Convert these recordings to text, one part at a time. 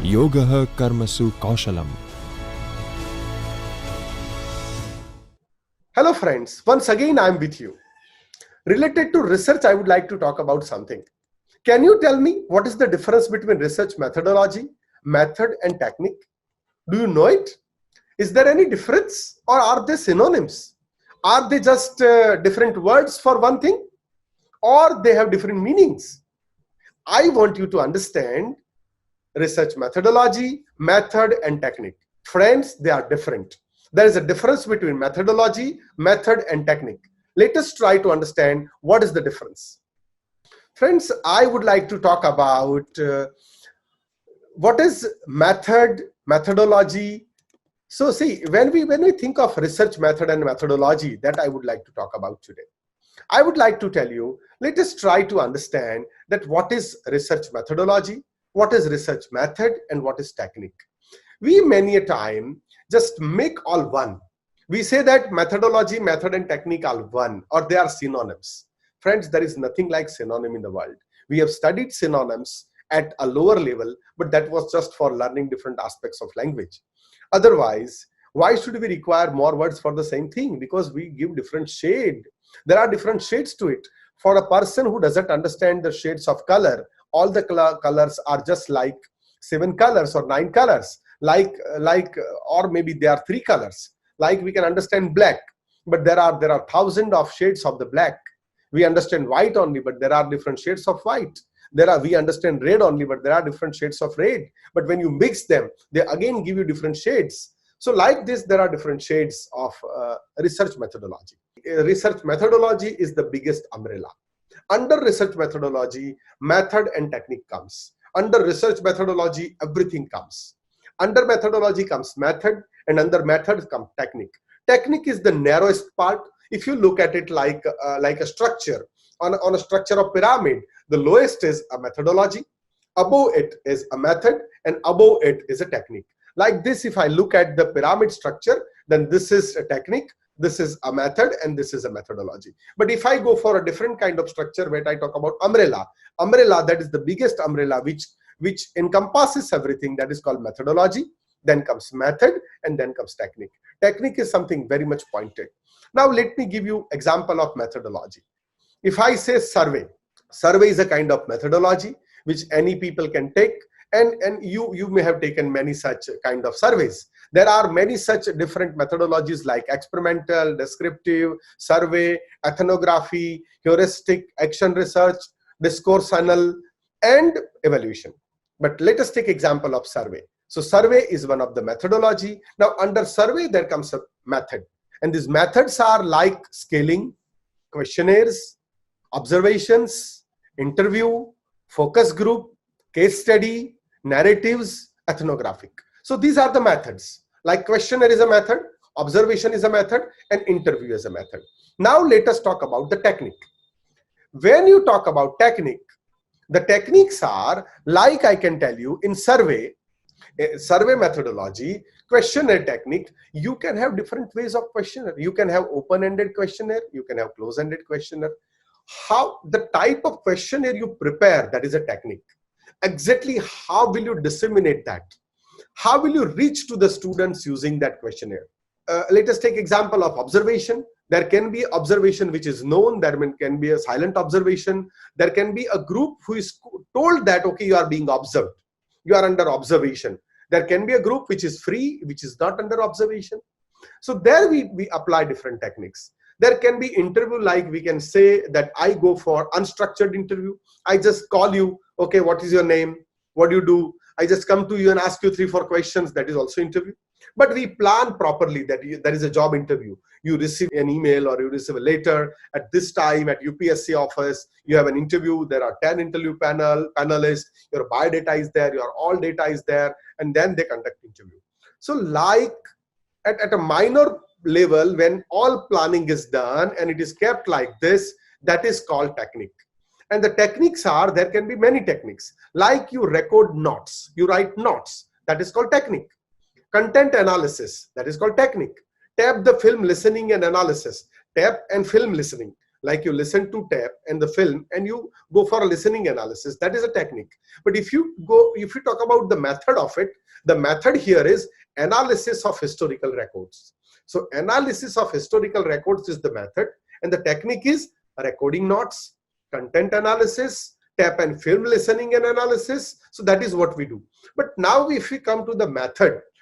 Yogah Karmasu Kaushalam. Hello friends, once again I am with you. Related to research, I would like to talk about something. Can you tell me what is the difference between research methodology, method and technique? Do you know it? Is there any difference or are they synonyms? Are they just different words for one thing or they have different meanings? I want you to understand research methodology, method and technique. Friends, they are different. There is a difference between methodology, method and technique. Let us try to understand what is the difference. Friends, I would like to talk about what is method, methodology. So see, when we think of research method and methodology, that I would like to talk about today. I would like to tell you, let us try to understand that what is research methodology, what is research method, and what is technique. We many a time just make all one. We say that methodology, method, and technique are one, or they are synonyms. Friends, there is nothing like synonym in the world. We have studied synonyms at a lower level, but that was just for learning different aspects of language. Otherwise, why should we require more words for the same thing? Because we give different shade. There are different shades to it. For a person who doesn't understand the shades of color, all the colors are just like 7 colors or 9 colors, or maybe there are 3 colors. Like we can understand black, but there are thousands of shades of the black. We understand white only, but there are different shades of white. We understand red only, but there are different shades of red. But when you mix them, they again give you different shades. So like this, there are different shades of research methodology. Research methodology is the biggest umbrella. Under research methodology, method and technique comes. Under research methodology, everything comes. Under methodology comes method, and under method comes technique. Technique is the narrowest part. If you look at it like a structure, on a structure of pyramid, the lowest is a methodology, above it is a method, and above it is a technique. Like this, if I look at the pyramid structure, then this is a technique, this is a method, and this is a methodology. But if I go for a different kind of structure where I talk about umbrella, that is the biggest umbrella which encompasses everything, that is called methodology. Then comes method, and then comes technique. Technique is something very much pointed. Now let me give you example of methodology. If I say survey is a kind of methodology which any people can take, and you may have taken many such kind of surveys. There are many such different methodologies like experimental, descriptive, survey, ethnography, heuristic, action research, discoursational, and evaluation. But let us take example of survey. So survey is one of the methodology. Now under survey there comes a method, and these methods are like scaling, questionnaires, observations, interview, focus group, case study, narratives, ethnographic. So these are the methods. Like questionnaire is a method, observation is a method, and interview is a method. Now let us talk about the technique. When you talk about technique, the techniques are, like I can tell you, in survey methodology, questionnaire technique, you can have different ways of questionnaire. You can have open-ended questionnaire, you can have close-ended questionnaire. How the type of questionnaire you prepare, that is a technique. Exactly how will you disseminate that? How will you reach to the students using that questionnaire? Let us take example of observation. There can be observation which is known, there can be a silent observation. There can be a group who is told that, okay, you are being observed, you are under observation. There can be a group which is free, which is not under observation. So there we apply different techniques. There can be interview, like we can say that I go for unstructured interview. I just call you, okay, what is your name? What do you do? I just come to you and ask you 3-4 questions. That is also interview. But we plan properly that there is a job interview. You receive an email or you receive a letter at this time at UPSC office. You have an interview. There are 10 interview panelists. Your biodata is there. Your all data is there. And then they conduct interview. So like at a minor level, when all planning is done and it is kept like this, that is called technique. And the techniques are, there can be many techniques. Like you record notes, you write notes, that is called technique. Content analysis, that is called technique. Tap the film listening and analysis, tap and film listening. Like you listen to tape and the film and you go for a listening analysis. That is a technique. But if you talk about the method of it, the method here is analysis of historical records. So analysis of historical records is the method, and the technique is recording notes, content analysis, tape and film listening and analysis. So that is what we do. But now if we come to the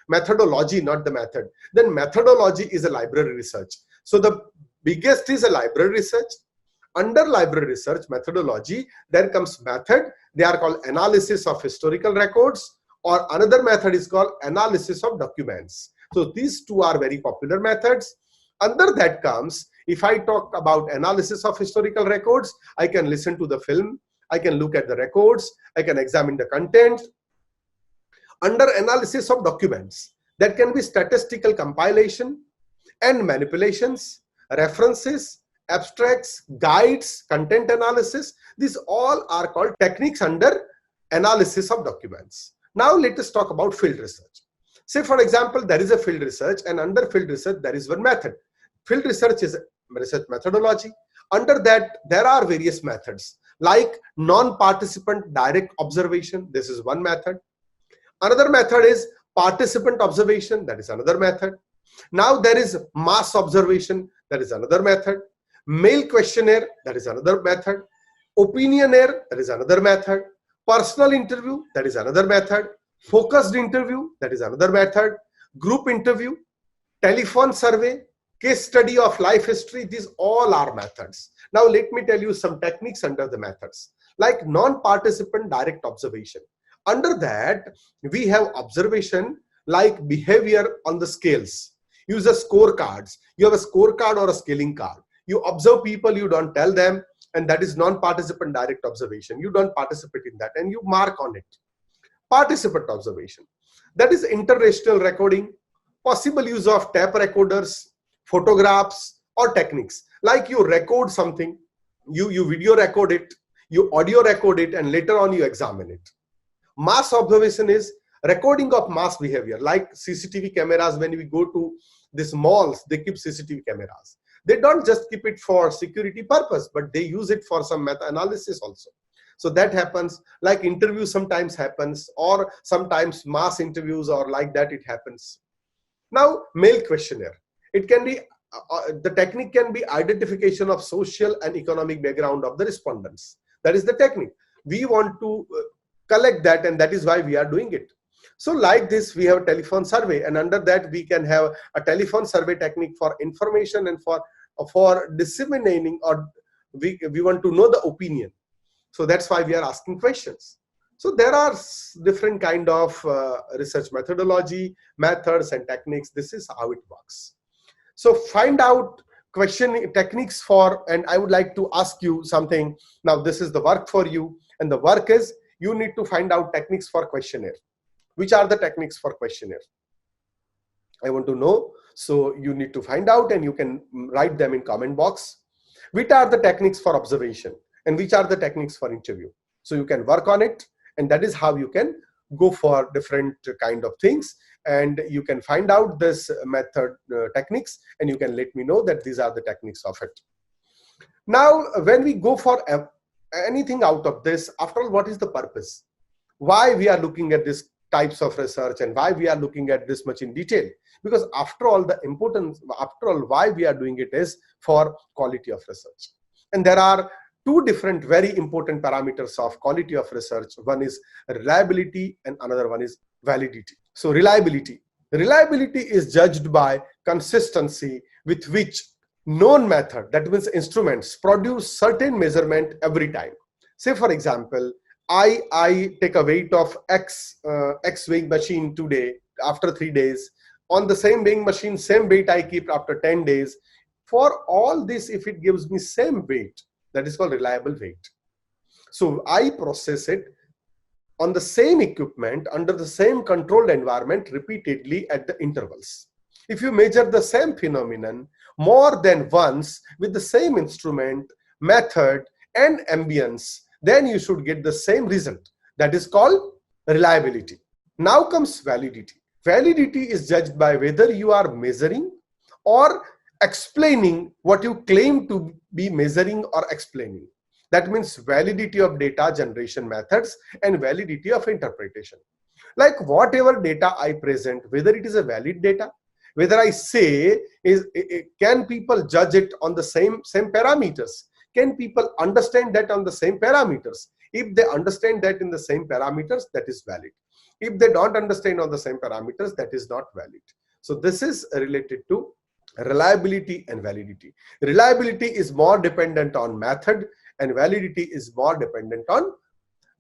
methodology, not the method, then methodology is a library research. So the biggest is a library research. Under library research methodology, there comes method. They are called analysis of historical records, or another method is called analysis of documents. So these two are very popular methods. Under that comes, if I talk about analysis of historical records, I can listen to the film, I can look at the records, I can examine the content. Under analysis of documents, that can be statistical compilation and manipulations, references, abstracts, guides, content analysis. These all are called techniques under analysis of documents. Now let us talk about field research. Say for example, there is a field research, and under field research there is one method. Field research is research methodology. Under that there are various methods like non-participant direct observation. This is one method. Another method is participant observation. That is another method. Now there is mass observation. That is another method. Mail questionnaire. That is another method. Opinionaire. That is another method. Personal interview. That is another method. Focused interview. That is another method. Group interview. Telephone survey. Case study of life history. These all are methods. Now let me tell you some techniques under the methods, like non-participant direct observation. Under that, we have observation like behavior on the scales. Use a scorecards. You have a scorecard or a scaling card. You observe people, you don't tell them, and that is non-participant direct observation. You don't participate in that and you mark on it. Participant observation. That is interracial recording, possible use of tape recorders, photographs, or techniques. Like you record something, you video record it, you audio record it, and later on you examine it. Mass observation is recording of mass behavior, like CCTV cameras. When we go to these malls, they keep CCTV cameras. They don't just keep it for security purpose, but they use it for some meta-analysis also. So that happens. Like interview sometimes happens, or sometimes mass interviews, or like that it happens. Now, mail questionnaire. It can be, the technique can be identification of social and economic background of the respondents. That is the technique. We want to collect that, and that is why we are doing it. So like this, we have a telephone survey, and under that we can have a telephone survey technique for information and for disseminating, or we want to know the opinion. So that's why we are asking questions. So there are different kind of research methodology, methods and techniques. This is how it works. So find out question techniques for, and I would like to ask you something. Now this is the work for you, and the work is you need to find out techniques for questionnaire. Which are the techniques for questionnaire? I want to know. So you need to find out, and you can write them in comment box. Which are the techniques for observation, and which are the techniques for interview? So you can work on it, and that is how you can go for different kind of things, and you can find out this method techniques, and you can let me know that these are the techniques of it. Now when we go for anything out of this, after all, what is the purpose? Why we are looking at this types of research, and why we are looking at this much in detail? Because after all, the importance, after all, why we are doing it is for quality of research. And there are two different very important parameters of quality of research. One is reliability and another one is validity. So reliability is judged by consistency with which known method, that means instruments, produce certain measurement every time. Say for example, I take a weight of X weighing machine today, after 3 days. On the same weighing machine, same weight I keep after 10 days. For all this, if it gives me same weight, that is called reliable weight. So I process it on the same equipment, under the same controlled environment, repeatedly at the intervals. If you measure the same phenomenon more than once with the same instrument, method, and ambience, then you should get the same result. That is called reliability. Now comes validity. Validity is judged by whether you are measuring or explaining what you claim to be measuring or explaining. That means validity of data generation methods and validity of interpretation. Like whatever data I present, whether it is a valid data, whether I say can people judge it on the same parameters? Can people understand that on the same parameters? If they understand that in the same parameters, that is valid. If they don't understand on the same parameters, that is not valid. So this is related to reliability and validity. Reliability is more dependent on method, and validity is more dependent on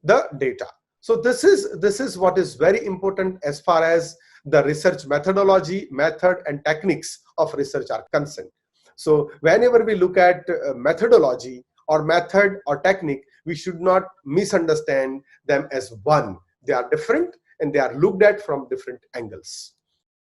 the data. So this is what is very important as far as the research methodology, method, and techniques of research are concerned. So whenever we look at methodology or method or technique, we should not misunderstand them as one. They are different and they are looked at from different angles.